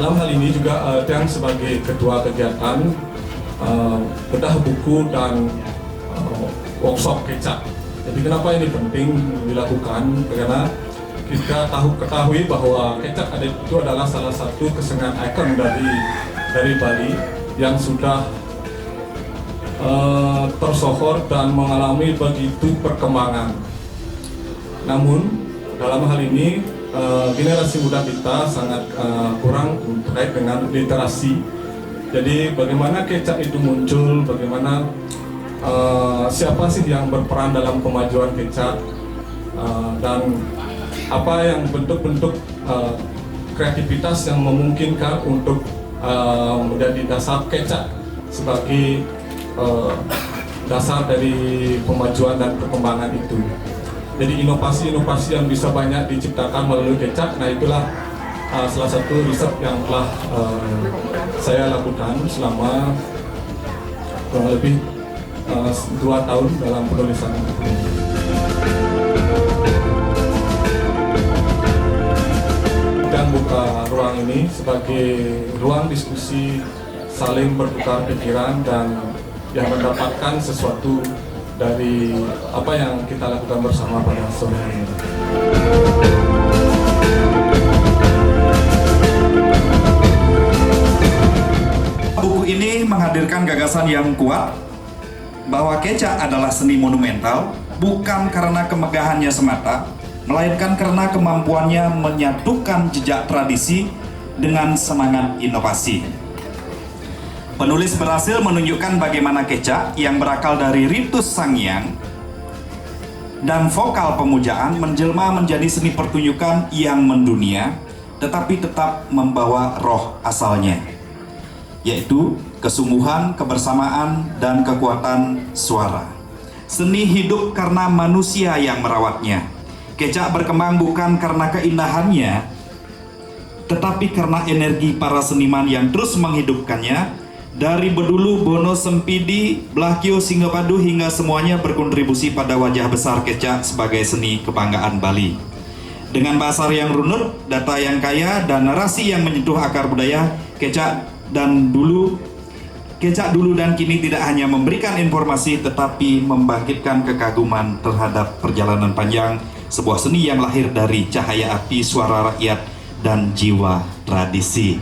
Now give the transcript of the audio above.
dalam hal ini juga Tiang sebagai ketua kegiatan bedah buku dan workshop kecap. Jadi kenapa ini penting dilakukan? Karena kita ketahui bahwa kecap itu adalah salah satu kesenian ikon dari Bali yang sudah tersohor dan mengalami begitu perkembangan. Namun dalam hal ini generasi muda kita sangat kurang terkait dengan literasi. Jadi bagaimana kecap itu muncul, bagaimana siapa sih yang berperan dalam kemajuan kecap, dan apa yang bentuk-bentuk kreativitas yang memungkinkan untuk menjadi dasar kecap sebagai dasar dari pemajuan dan perkembangan itu. Jadi inovasi-inovasi yang bisa banyak diciptakan melalui kecap, nah itulah salah satu riset yang telah saya lakukan selama kurang lebih 2 tahun dalam penulisan buku ini. Dan buka ruang ini sebagai ruang diskusi, saling bertukar pikiran dan yang mendapatkan sesuatu dari apa yang kita lakukan bersama pada sore hari ini. Buku ini menghadirkan gagasan yang kuat bahwa kecap adalah seni monumental bukan karena kemegahannya semata, melainkan karena kemampuannya menyatukan jejak tradisi dengan semangat inovasi. Penulis berhasil menunjukkan bagaimana kecap yang berakal dari ritus Sanghyang dan vokal pemujaan menjelma menjadi seni pertunjukan yang mendunia, tetapi tetap membawa roh asalnya, yaitu kesungguhan, kebersamaan, dan kekuatan suara. Seni hidup karena manusia yang merawatnya. Kecap berkembang bukan karena keindahannya, tetapi karena energi para seniman yang terus menghidupkannya. Dari Bedulu, Bono, Sempidi, Blakio, Singgapadu hingga semuanya berkontribusi pada wajah besar kecap sebagai seni kebanggaan Bali. Dengan bahasa yang runut, data yang kaya, dan narasi yang menyentuh akar budaya, kecap dulu dan kini tidak hanya memberikan informasi tetapi membangkitkan kekaguman terhadap perjalanan panjang sebuah seni yang lahir dari cahaya api suara rakyat dan jiwa tradisi.